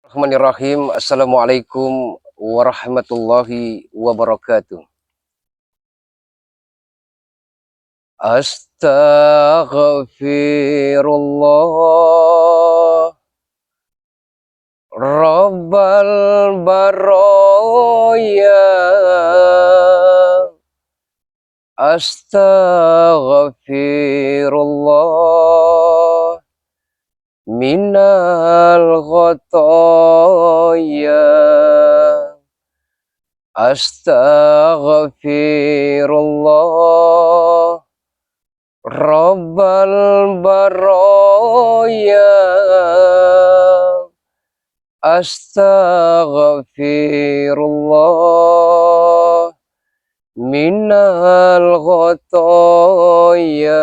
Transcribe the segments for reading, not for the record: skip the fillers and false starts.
Bismillahirrahmanirrahim. Assalamualaikum warahmatullahi wabarakatuh. Astaghfirullah Rabbal baraya. Astaghfirullah minal ghataya. Astaghfirullah Rabbal baraya. Astaghfirullah minal ghataya.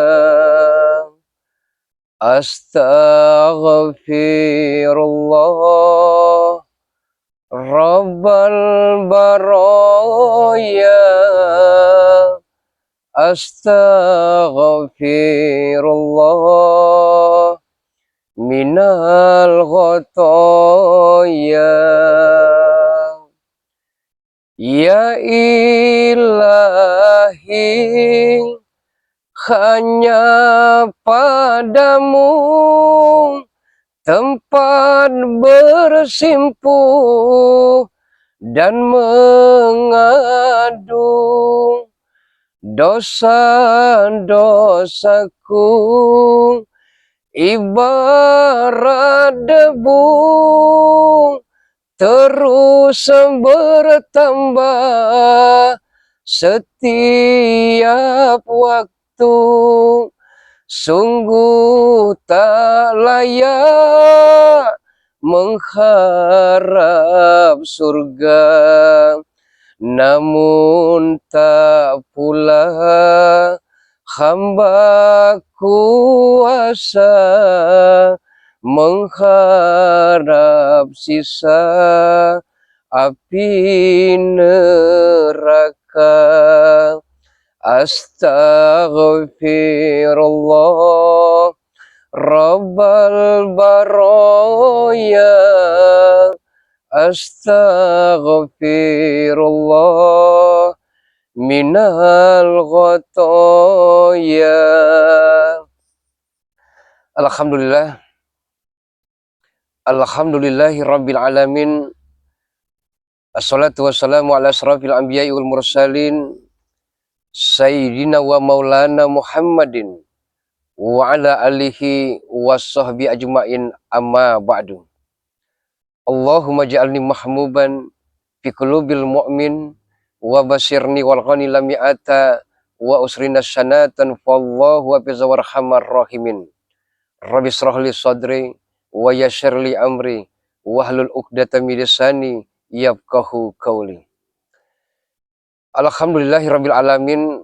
Astaghfirullah Rabbal baraya. Astaghfirullah minal ghataya. Ya ilahi, hanya padamu tempat bersimpuh dan mengadu. Dosa-dosaku ibarat debu, terus bertambah setiap waktu. Sungguh tak layak mengharap surga, namun tak pula hamba kuasa mengharap sisa api neraka. Astaghfirullah Rabbal baraya. Astaghfirullah minal ghataya. Alhamdulillah, alhamdulillahi rabbil alamin. Assalatu wassalamu ala asrafil anbiya'i wal mursalin sayyidina wa maulana Muhammadin wa ala alihi wasahbi ajmain, amma ba'du. Allahumma ja'alni mahmuban fi qulubil mu'min wa basirni wal ghani lam ya'ata wa usrina sanatan fallahu wa biza warhamar rahimin. Rabbi shrah li sadri wa yassir li amri wahlul 'uqdatam min lisani yafqahu qawli. Alhamdulillahirabbil alamin.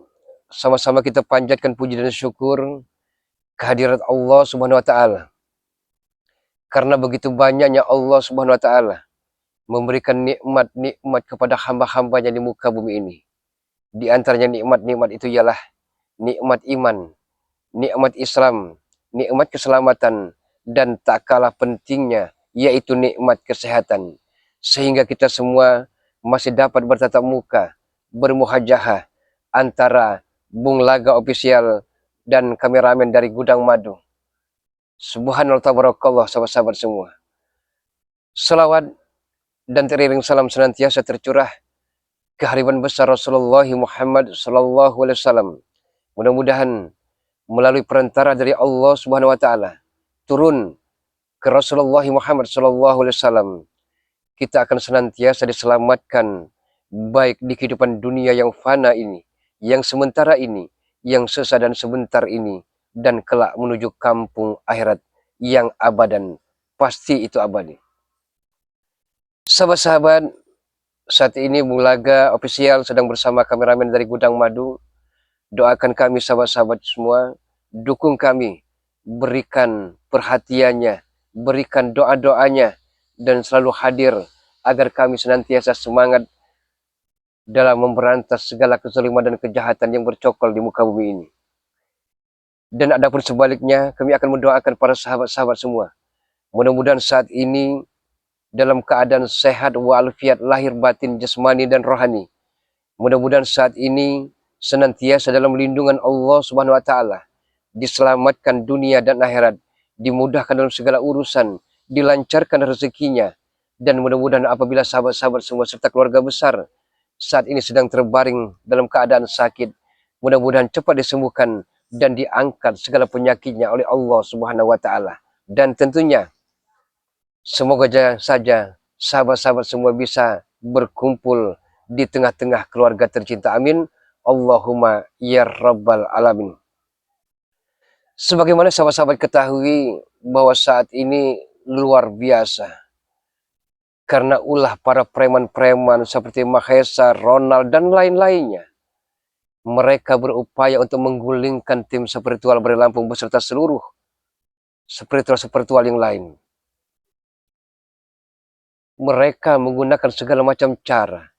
Sama-sama kita panjatkan puji dan syukur kehadirat Allah Subhanahu wa taala. Karena begitu banyaknya Allah Subhanahu wa taala memberikan nikmat-nikmat kepada hamba-hambanya di muka bumi ini. Di antaranya nikmat-nikmat itu ialah nikmat iman, nikmat Islam, nikmat keselamatan, dan tak kalah pentingnya yaitu nikmat kesehatan. Sehingga kita semua masih dapat bertatap muka, bermuhajahah antara Bung Laga Official dan kameramen dari Gudang Madu. Subhanallah tabarakallah, sahabat-sahabat semua. Selawat dan teriring salam senantiasa tercurah kehadiran besar Rasulullah Muhammad sallallahu alaihi wasallam. Mudah-mudahan melalui perantara dari Allah Subhanahu wa taala turun ke Rasulullah Muhammad sallallahu alaihi wasallam, kita akan senantiasa diselamatkan baik di kehidupan dunia yang fana ini, yang sementara ini, yang sesaat dan sebentar ini, dan kelak menuju kampung akhirat yang abadan, pasti itu abadi. Sahabat-sahabat, saat ini Bung Laga Official sedang bersama kameramen dari Gudang Madu. Doakan kami sahabat-sahabat semua, dukung kami, berikan perhatiannya, berikan doa-doanya, dan selalu hadir agar kami senantiasa semangat dalam memberantas segala kezaliman dan kejahatan yang bercokol di muka bumi ini. Dan adapun sebaliknya, kami akan mendoakan para sahabat-sahabat semua. Mudah-mudahan saat ini dalam keadaan sehat walafiat lahir batin jasmani dan rohani. Mudah-mudahan saat ini senantiasa dalam lindungan Allah Subhanahu wa taala, diselamatkan dunia dan akhirat, dimudahkan dalam segala urusan, dilancarkan rezekinya, dan mudah-mudahan apabila sahabat-sahabat semua serta keluarga besar saat ini sedang terbaring dalam keadaan sakit, mudah-mudahan cepat disembuhkan dan diangkat segala penyakitnya oleh Allah Subhanahu wa taala. Dan tentunya semoga saja sahabat-sahabat semua bisa berkumpul di tengah-tengah keluarga tercinta. Amin. Allahumma ya rabbal alamin. Sebagaimana sahabat-sahabat ketahui bahwa saat ini luar biasa. Karena ulah para preman-preman seperti Mahesa, Ronald, dan lain-lainnya. Mereka berupaya untuk menggulingkan tim spiritual Bari Lampung beserta seluruh spiritual yang lain. Mereka menggunakan segala macam cara,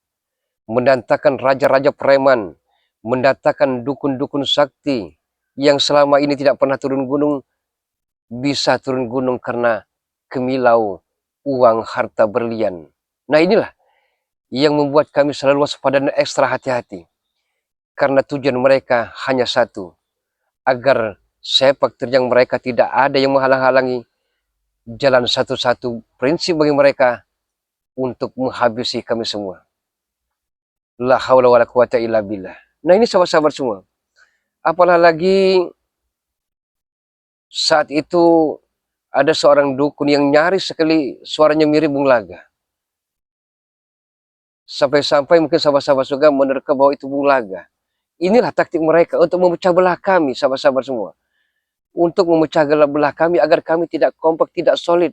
mendatangkan raja-raja preman, mendatangkan dukun-dukun sakti yang selama ini tidak pernah turun gunung, bisa turun gunung karena kemilau uang harta berlian. Nah inilah yang membuat kami selalu waspada dan ekstra hati-hati. Karena tujuan mereka hanya satu, agar sepak terjang mereka tidak ada yang menghalang-halangi jalan satu-satu prinsip bagi mereka untuk menghabisi kami semua. La haula wala quwata illa billah. Nah ini sahabat-sahabat semua. Apalagi saat itu ada seorang dukun yang nyaris sekali suaranya mirip Bung Laga. Sampai-sampai mungkin sahabat-sahabat juga menerka bahwa itu Bung Laga. Inilah taktik mereka untuk memecah belah kami, sahabat-sahabat semua. Untuk memecah belah kami agar kami tidak kompak, tidak solid.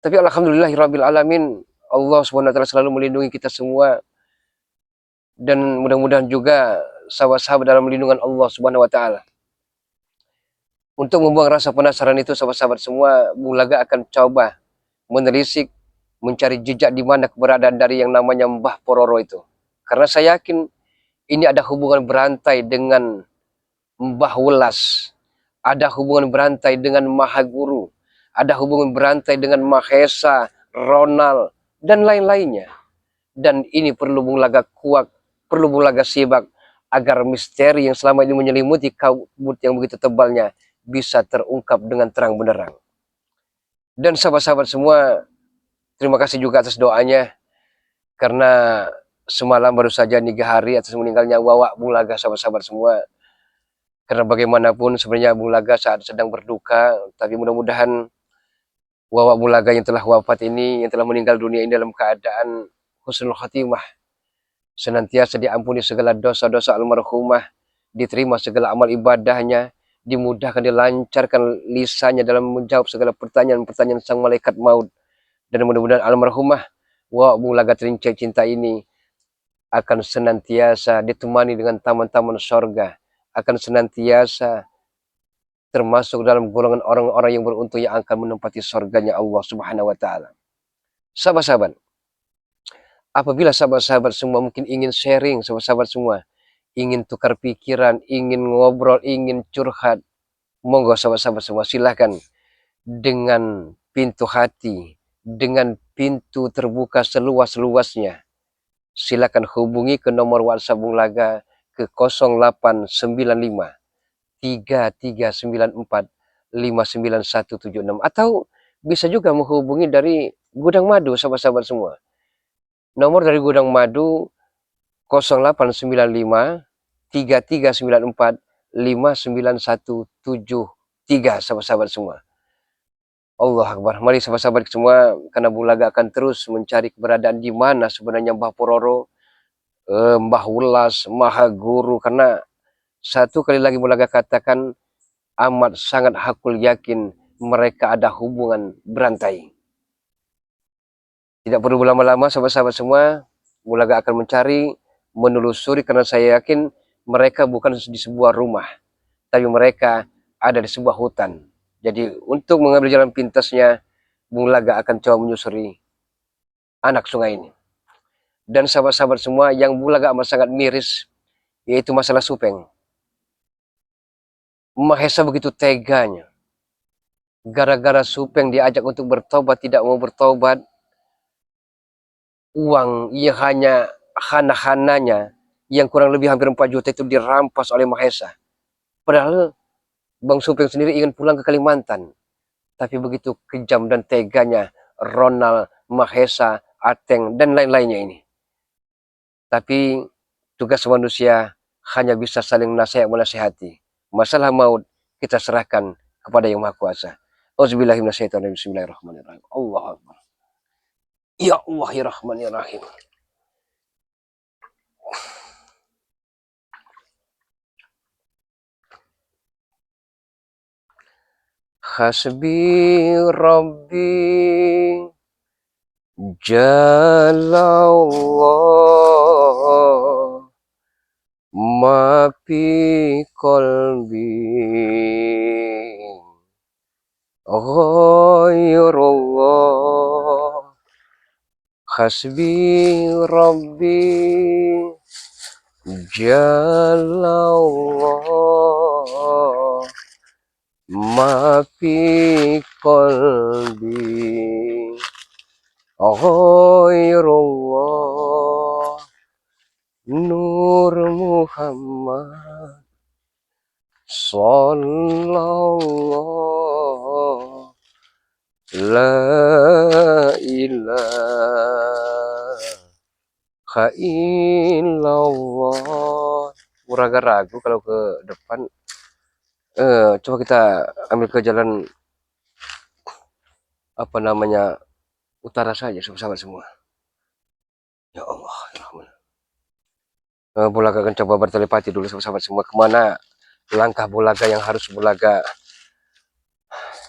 Tapi alhamdulillahirabbil alamin, Allah SWT selalu melindungi kita semua. Dan mudah-mudahan juga sahabat-sahabat dalam lindungan Allah SWT. Untuk membuang rasa penasaran itu, sahabat-sahabat semua, Bung Laga akan coba menelisik, mencari jejak di mana keberadaan dari yang namanya Mbah Pororo itu. Karena saya yakin ini ada hubungan berantai dengan Mbah Welas, ada hubungan berantai dengan Maha Guru, ada hubungan berantai dengan Mahesa, Ronald, dan lain-lainnya. Dan ini perlu Bung Laga kuat, perlu Bung Laga sibak, agar misteri yang selama ini menyelimuti kabut yang begitu tebalnya bisa terungkap dengan terang benderang. Dan sahabat-sahabat semua, terima kasih juga atas doanya, karena semalam baru saja 3 hari atas meninggalnya Wawa Bung Laga, sahabat-sahabat semua. Karena bagaimanapun sebenarnya Bung Laga saat sedang berduka, tapi mudah-mudahan Wawa Bung Laga yang telah wafat ini, yang telah meninggal dunia ini dalam keadaan husnul khatimah, senantiasa diampuni segala dosa-dosa almarhumah, diterima segala amal ibadahnya, dimudahkan, dilancarkan lisannya dalam menjawab segala pertanyaan-pertanyaan sang malaikat maut. Dan mudah-mudahan almarhumah Wawa Bung Laga Terince Cinta ini akan senantiasa ditemani dengan taman-taman sorga, akan senantiasa termasuk dalam golongan orang-orang yang beruntung yang akan menempati sorganya Allah Subhanahu wa taala. Sahabat-sahabat, apabila sahabat-sahabat semua mungkin ingin sharing, sahabat-sahabat semua ingin tukar pikiran, ingin ngobrol, ingin curhat, monggo sahabat-sahabat semua silahkan, dengan pintu hati, dengan pintu terbuka seluas-luasnya. Silakan hubungi ke nomor WhatsApp Bung Laga ke 0895 3394 59176, atau bisa juga menghubungi dari Gudang Madu, sahabat-sahabat semua. Nomor dari Gudang Madu 0895 3394 59173, sahabat-sahabat semua. Allah Akbar. Mari sahabat-sahabat semua, karena Bung Laga akan terus mencari keberadaan di mana sebenarnya Mbah Pororo, Mbah Welas, Maha Guru. Karena satu kali lagi Bung Laga katakan, amat sangat hakul yakin mereka ada hubungan berantai. Tidak perlu berlama-lama sahabat-sahabat semua, Bung Laga akan mencari, menelusuri, karena saya yakin mereka bukan di sebuah rumah, tapi mereka ada di sebuah hutan. Jadi untuk mengambil jalan pintasnya, Bung Laga akan coba menyusuri anak sungai ini. Dan sahabat-sahabat semua, yang Bung Laga amat sangat miris, yaitu masalah Supeng. Mahesa begitu teganya gara-gara Supeng diajak untuk bertobat tidak mau bertobat, uang ia hanya hana-hananya yang kurang lebih hampir 4 juta itu dirampas oleh Mahesa. Padahal Bang Supeng sendiri ingin pulang ke Kalimantan. Tapi begitu kejam dan teganya Ronald, Mahesa, Ateng, dan lain-lainnya ini. Tapi tugas manusia hanya bisa saling nasihat menasihati. Masalah maut kita serahkan kepada Yang Maha Kuasa. Auzubillahiminasyaitonirrajim. Bismillahirrahmanirrahim. Allah Akbar. Ya Allah ya Rahman ya Rahim. Hasbi Rabbi Jalallah ma fi qalbi ghairullah. Hasbi Rabbi Jalallah ma fi qalbi ghairullah. Nur Muhammad sallallahu la ilaha illallah. Ragu kalau ke depan. Coba kita ambil ke jalan apa namanya utara saja, sahabat semua. Ya Allah, ya Rahman. Bulaga akan coba bertelepati dulu sahabat semua, kemana langkah Bulaga yang harus Bulaga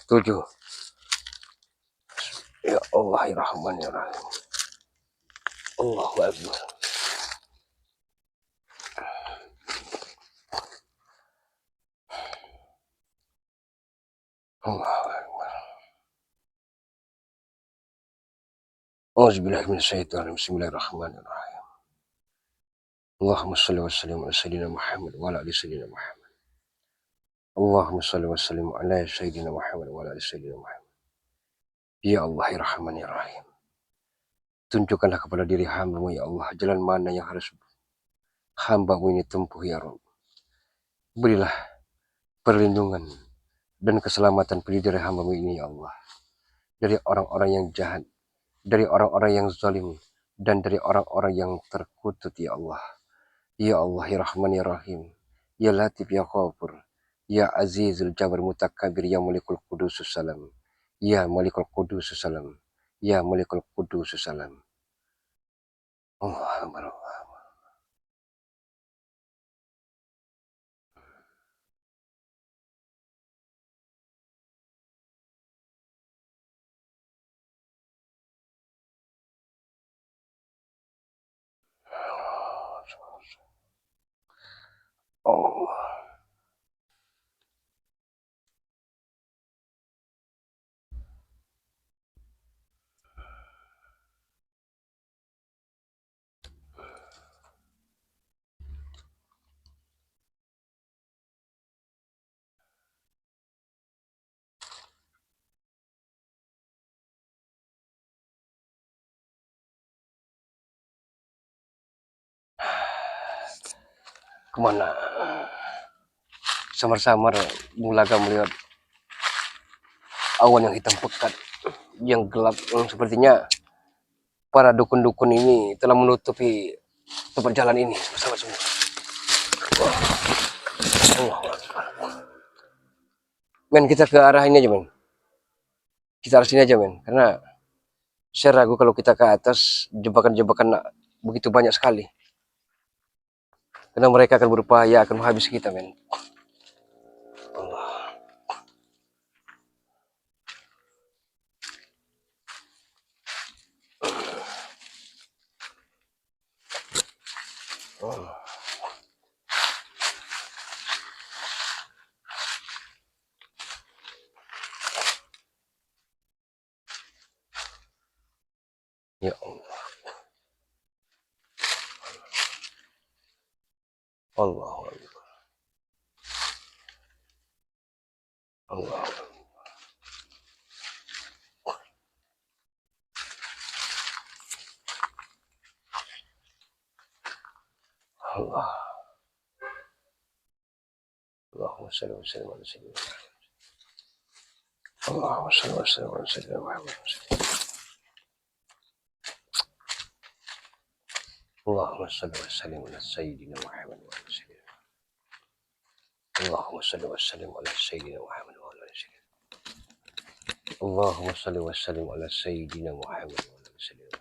tuju. Ya Allah, ya Rahman, ya Rahim. Allahu Akbar. Allahu Akbar. Auzubillahi minasyaitonir rajim. Bismillahirrahmanirrahim. Allahumma shalli wa sallim ala sayyidina Muhammad wa ala ali sayyidina Muhammad. Allahumma shalli wa sallim ala sayyidina Muhammad wa ala ali sayyidina Muhammad. Ya Allah, ya Rahman, ya Rahim. Tunjukkanlah kepada diri hamba-Mu ya Allah, jalan mana yang harus hamba-Mu ini tempuh ya Rabb. Berilah perlindungan dan keselamatan pada diri hamba-Mu ini ya Allah, dari orang-orang yang jahat, dari orang-orang yang zalim, dan dari orang-orang yang terkutuk ya Allah. Ya Allah, ya Rahman, ya Rahim. Ya Latif, ya Ghafur. Ya Azizul Jabbar Mutakabir, ya Malikul Qudus Salam. Ya Malikul Qudus Salam. Ya Malikul Qudus Salam. Allah Akbar. Allah. Kemana? Samar-samar Bulaga melihat awan yang hitam pekat, yang gelap, yang sepertinya para dukun-dukun ini telah menutupi tempat jalan ini, sahabat semua. Men, kita ke arah ini aja, men. Kita arah sini aja, men. Karena saya ragu kalau kita ke atas, jebakan-jebakan begitu banyak sekali. Karena mereka akan berupaya akan menghabisi kita, men. Allah. Allah. Ya Allah. Allah. Allah. Allah. Allahumma salli wa sallim ala sayyidina Muhammad. Allahumma salli wa sallim ala sayyidina Muhammad. Allahumma salli wa sallim ala sayyidina Muhammad wa ala sayyidina. Allahumma salli wa sallim ala sayyidina Muhammad wa ala sayyidina. Allahumma salli wa sallim ala sayyidina Muhammad wa ala sayyidina.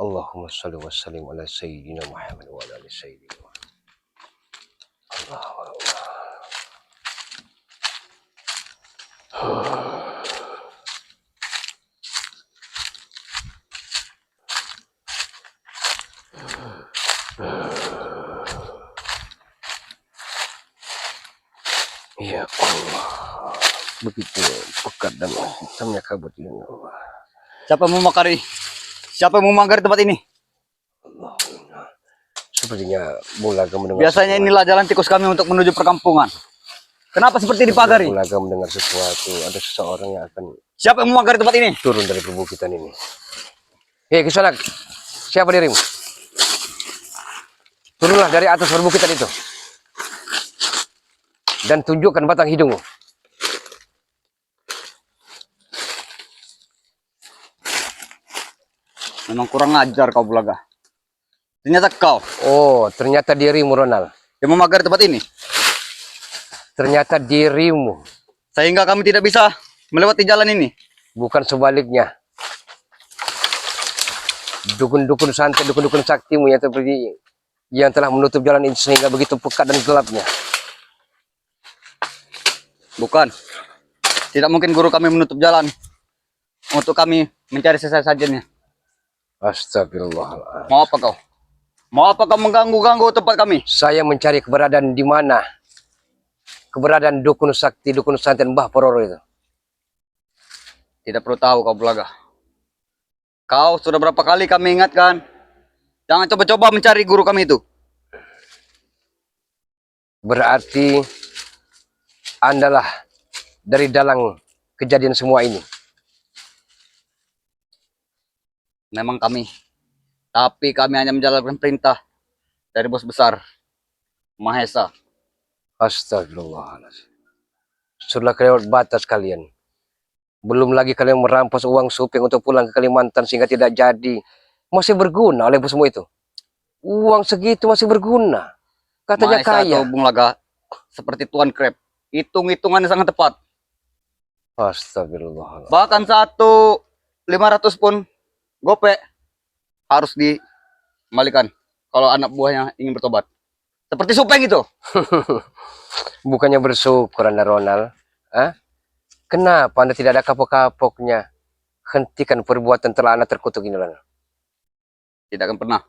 Allahumma salli wa sallim ala sayyidina Muhammad wa ala sayyidina. Allah Allah. Ya Allah, begitu pekat dan hitamnya kabut ini Allah. Siapa yang memakari? Siapa yang memagari tempat ini? Allah. Sepertinya Bulaga mendengar. Biasanya inilah jalan tikus kami untuk menuju perkampungan. Kenapa seperti dipagari? Bulaga mendengar sesuatu, ada seseorang yang akan Siapa yang memagari tempat ini? turun dari perbukitan ini. Hei Kisanak, siapa dirimu? Turunlah dari atas perbukitan itu dan tunjukkan batang hidungmu. Memang kurang ajar kau Bulaga. Ternyata kau Oh, ternyata dirimu Ronald. yang memagari tempat ini. Ternyata dirimu, Sehingga kami tidak bisa melewati jalan ini. bukan sebaliknya. Dukun-dukun santet, dukun-dukun saktimu yang telah menutup jalan ini sehingga begitu pekat dan gelapnya. Bukan. Tidak mungkin guru kami menutup jalan untuk kami mencari sesajennya. Astagfirullahaladzim. Mau apa kau? Mau apa kau mengganggu-ganggu tempat kami? Saya mencari keberadaan di mana? Keberadaan dukun sakti, dukun santet Mbah Pororo itu. Tidak perlu tahu kau Bulaga. Kau sudah berapa kali kami ingatkan. Jangan coba-coba mencari guru kami itu. Berarti Andalah dari dalang kejadian semua ini. Memang kami. Tapi kami hanya menjalankan perintah dari bos besar Mahesa. Astagfirullahaladzim. Sudah kelewat batas kalian. Belum lagi kalian merampas uang suping untuk pulang ke Kalimantan sehingga tidak jadi. Masih berguna oleh semua itu. Uang segitu masih berguna. Katanya Mahesa kaya. atau Bung Laga seperti Tuan Krep. Hitung-hitungannya sangat tepat. Astagfirullahaladzim. Bahkan 1.500 pun gope harus dikembalikan kalau anak buahnya ingin bertobat. Seperti Supeng itu. Bukannya bersyukur Anda Ronald. Hah? Kenapa Anda tidak ada kapok-kapoknya? Hentikan perbuatan telah Anda terkutuk ini Ronald. Tidak akan pernah.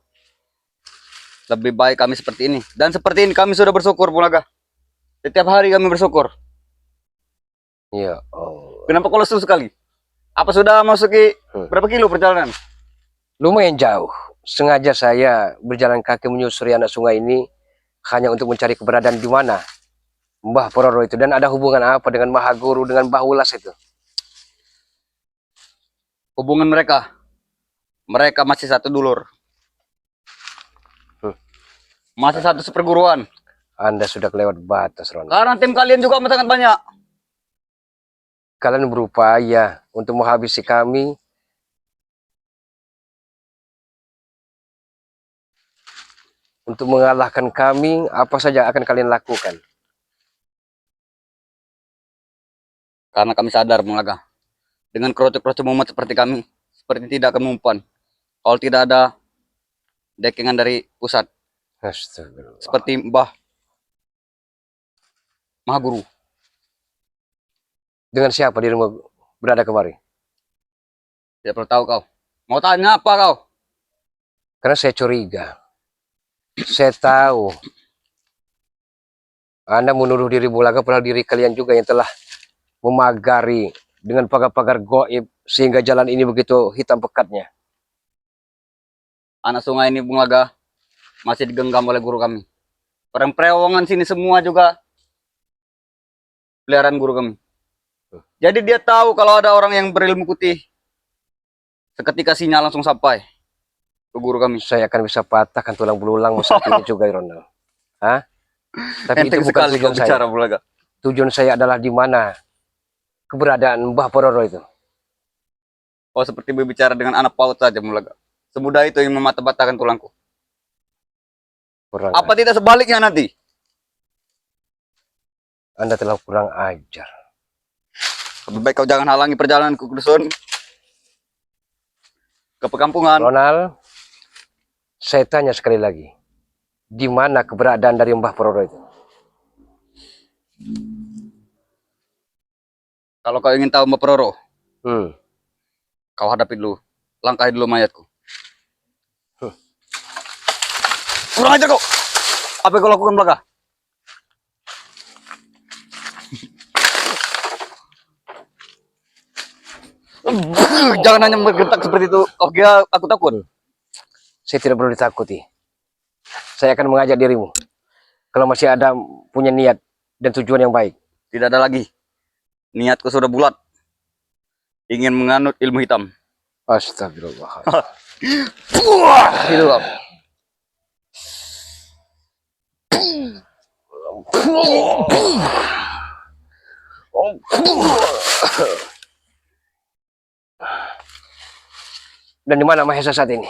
Lebih baik kami seperti ini. Dan seperti ini kami sudah bersyukur Bulaga. Setiap hari kami bersyukur. Ya Allah. Kenapa kau lesu sekali? Apa sudah masuki berapa kilo perjalanan? Lumayan jauh. Sengaja saya berjalan kaki menyusuri anak sungai ini hanya untuk mencari keberadaan di mana Mbah Pororo itu, dan ada hubungan apa dengan Mahaguru, dengan Mbah Ulas itu? Hubungan mereka masih satu dulur. Masih satu seperguruan. Anda sudah kelewat batas Ronald. Karena tim kalian juga sangat banyak. Kalian berupaya untuk menghabisi kami. Untuk mengalahkan kami, apa saja akan kalian lakukan? Karena kami sadar Bulaga. Dengan kerocok-kerocok mumet seperti kami, seperti tidak akan mempan. Kalau tidak ada dekengan dari pusat. Astagfirullah. Seperti Mbah Mahaguru. Dengan siapa dirimu berada kemari? Tidak perlu tahu kau. Mau tanya apa kau? Karena saya curiga. Saya tahu Anda menuduh diri Bulaga, padahal diri kalian juga yang telah memagari dengan pagar-pagar goib sehingga jalan ini begitu hitam pekatnya. Anak sungai ini Bulaga masih digenggam oleh guru kami. Orang Preowongan sini semua juga peliharaan guru kami. Jadi dia tahu kalau ada orang yang berilmu putih. Seketika sinyal langsung sampai. ke guru kami. Saya akan bisa patahkan tulang belulang saat ini juga, Ronald. Hah? Tapi itu Enteng bukan sekali kau tujuan saya. bicara, Bulaga. Tujuan saya adalah di mana keberadaan Mbah Pororo itu. Kau seperti berbicara dengan anak paut saja, Bulaga. Semudah itu yang mematah-patahkan tulangku. Kurang Apa tidak sebaliknya nanti? Anda telah kurang ajar. Lebih baik kau jangan halangi perjalananku ke dusun, ke perkampungan. Ronald, saya tanya sekali lagi. Di mana keberadaan dari Mbah Pororo itu? Kalau kau ingin tahu Mbak Pororo, Hmm. kau hadapi dulu. Langkahi dulu mayatku. Kurang ajar kau. Apa yang kau lakukan, Bulaga? Jangan hanya bergerak seperti itu. Oke, aku takut. Saya tidak perlu ditakuti. Saya akan mengajak dirimu. Kalau masih ada punya niat dan tujuan yang baik. Tidak ada lagi. Niatku sudah bulat. Ingin menganut ilmu hitam. Astagfirullah. Itu kau. Dan di mana Mahesa saat ini?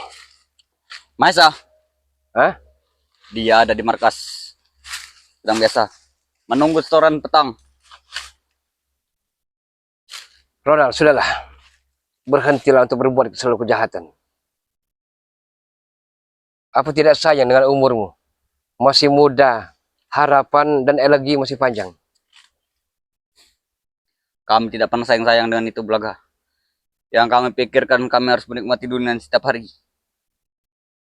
Mahesa, Hah? dia ada di markas. Sedang biasa. Menunggu setoran petang. Ronald, sudahlah. Berhentilah untuk berbuat selalu kejahatan. Apa tidak sayang dengan umurmu? Masih muda, harapan dan energi masih panjang. Kami tidak pernah sayang-sayang dengan itu, Bulaga. Yang kami pikirkan, kami harus menikmati dunia setiap hari.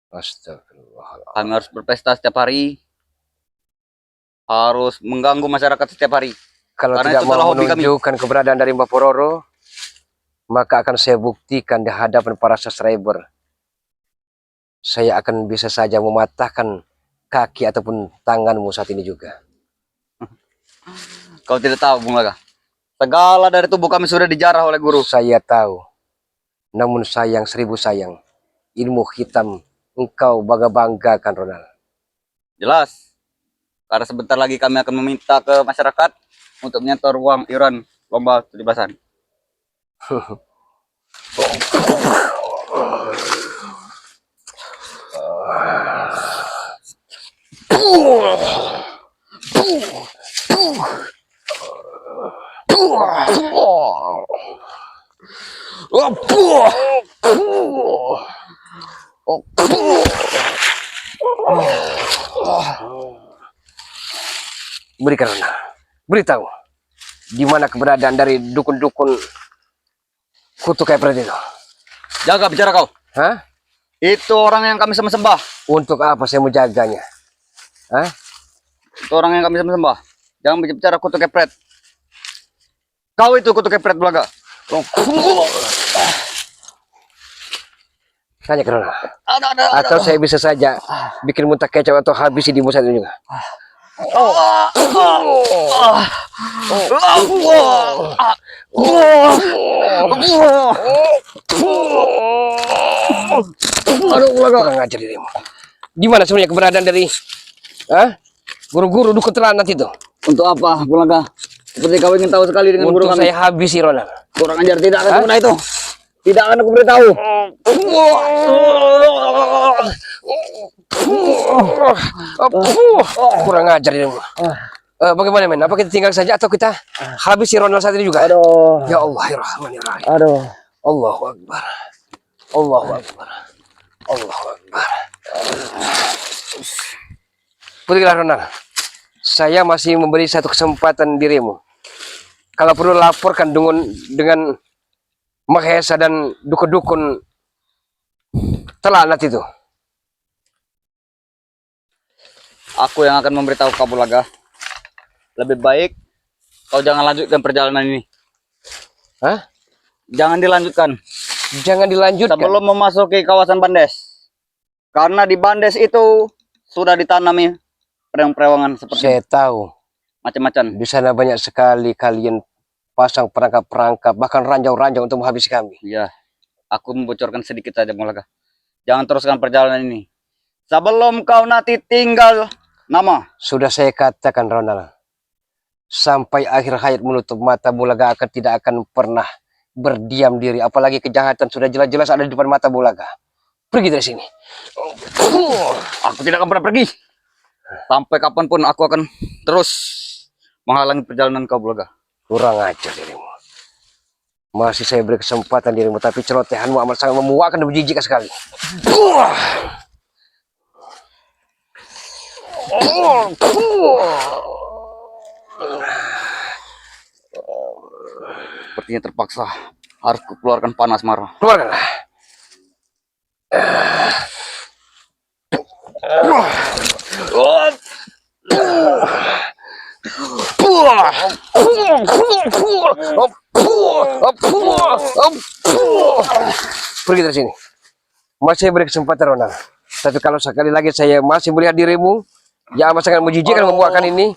Astagfirullah. Kami harus berpesta setiap hari. Harus mengganggu masyarakat setiap hari. Kalau Karena tidak itu adalah mau hobi kami. menunjukkan keberadaan dari Mbah Pororo, maka akan saya buktikan di hadapan para subscriber. Saya akan bisa saja mematahkan kaki ataupun tanganmu saat ini juga. Kau tidak tahu, Bulaga. Segala dari tubuh kami sudah dijarah oleh guru. Saya tahu. Namun sayang seribu sayang. Ilmu hitam engkau bangga-banggakan, Ronald. Jelas. Karena sebentar lagi kami akan meminta ke masyarakat untuk menyetor uang iuran lomba 17-an. Berikan, Ronald. Beritahu. Di mana keberadaan dari dukun-dukun kutu kepret itu? Jaga bicara kau. Hah? Itu orang yang kami sembah. Untuk apa saya menjaganya? Hah? Itu orang yang kami sembah. Jangan bicara kutu kepret. Kau itu kutu kepret, Bulaga. Tanya ke Ronald. Ada. Atau saya bisa saja bikin muntah kecap atau habisi di musa itu juga. Aduh, Bulaga. Kurang ajar dirimu. Di mana sebenarnya keberadaan dari guru-guru dukun telanat itu? Untuk apa, Bulaga? Seperti kau ingin tahu sekali dengan guru Untuk kami. saya habisi, Ronald. Kurang ajar, tidak akan semudah itu. Tidak akan aku beritahu. Kurang ajar dirimu. Bagaimana, men? Apa kita tinggal saja atau kita habisi Ronald saat ini juga? Aduh. Ya Allah, ya Rahman, ya Rahim. Aduh. Allahu Akbar. Allahu Akbar. Allahu Akbar. Pergilah, Ronald. Saya masih memberi satu kesempatan dirimu. Kalau perlu laporkan dengan Mahesa dan dukun-dukun telanat itu. Aku yang akan memberitahu kau, Bulaga. Lebih baik kau jangan lanjutkan perjalanan ini. Hah? Jangan dilanjutkan. Jangan dilanjutkan. Sebelum memasuki kawasan Bandes. Karena di Bandes itu sudah ditanami perang-perangan seperti Saya tahu. macam-macam. Di sana banyak sekali kalian pasang perangkap-perangkap, bahkan ranjau-ranjau untuk menghabisi kami. Iya. Aku membocorkan sedikit saja, Bulaga. Jangan teruskan perjalanan ini. Sebelum kau nanti tinggal nama. Sudah saya katakan Ronald, sampai akhir hayat menutup mata Bulaga tidak akan pernah berdiam diri. Apalagi kejahatan sudah jelas-jelas ada di depan mata Bulaga. Pergi dari sini. Aku tidak akan pernah pergi. Sampai kapanpun aku akan terus menghalangi perjalanan kau, Bulaga. Kurang ajar dirimu. Masih saya beri kesempatan dirimu, tapi celotehanmu amat sangat memuakkan dan menjijikkan sekali. Sepertinya terpaksa harus keluarkan panas marah. Keluarkanlah. Pergi dari sini. Masih beri kesempatan Ronald. Tapi kalau sekali lagi saya masih melihat dirimu yang amat sangat menjijikkan memuakkan ini,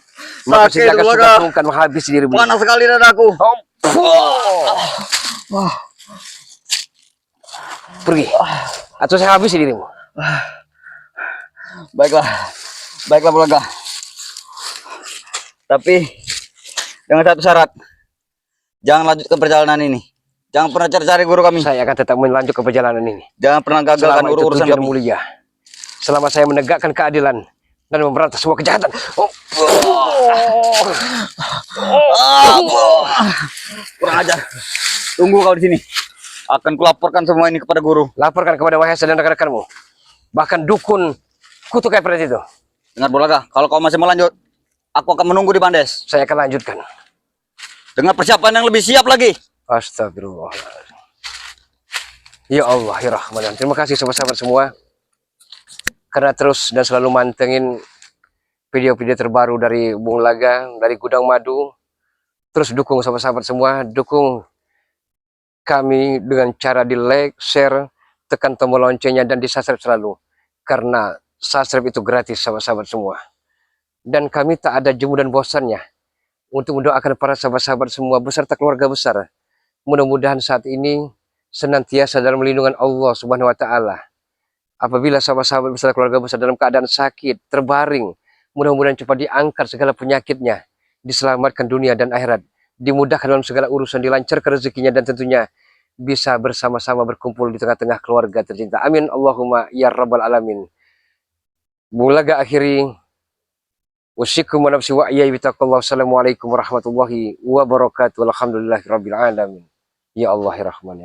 maka saya akan sudah sungkan menghabisi dirimu. Panas sekali dadaku. Pergi. Atau saya habisi dirimu. Baiklah. Baiklah, Bulaga. Tapi dengan satu syarat. Jangan lanjutkan perjalanan ini. Jangan pernah cari-cari guru kami. Saya akan tetap melanjutkan perjalanan ini. Jangan pernah gagalkan Selama itu urusan tujuan kami. mulia. Selama saya menegakkan keadilan dan memberantas semua kejahatan. Kurang ajar. Tunggu kau di sini. Akan kulaporkan semua ini kepada guru. Laporkan kepada Wahesa dan rekan-rekanmu. Bahkan dukun kutu kayak itu. Dengar, Bulaga, kalau kau masih mau lanjut, aku akan menunggu di Bandes. Saya akan lanjutkan. Dengan persiapan yang lebih siap lagi. Astagfirullah. Ya Allah, ya Rahman. Terima kasih sahabat-sahabat semua. Karena terus dan selalu mantengin video-video terbaru dari Bung Laga, dari Gudang Madu. Terus dukung sahabat-sahabat semua. Dukung kami dengan cara di like, share, tekan tombol loncengnya, dan di subscribe selalu. Karena subscribe itu gratis sahabat-sahabat semua. Dan kami tak ada jemu dan bosannya untuk mendoakan para sahabat-sahabat semua beserta keluarga besar. Mudah-mudahan saat ini senantiasa dalam lindungan Allah Subhanahu wa taala. Apabila sahabat-sahabat beserta keluarga besar dalam keadaan sakit, terbaring, mudah-mudahan cepat diangkat segala penyakitnya, diselamatkan dunia dan akhirat, dimudahkan dalam segala urusan, dilancarkan rezekinya, dan tentunya bisa bersama-sama berkumpul di tengah-tengah keluarga tercinta. Amin Allahumma ya rabbal alamin. Bulaga akhiri wasikum wa nafsi wa iyai bitaqallah. Assalamualaikum warahmatullahi wabarakatuh. Alhamdulillahirabbil alamin. Ya Allah ya Rahman ya Rahim.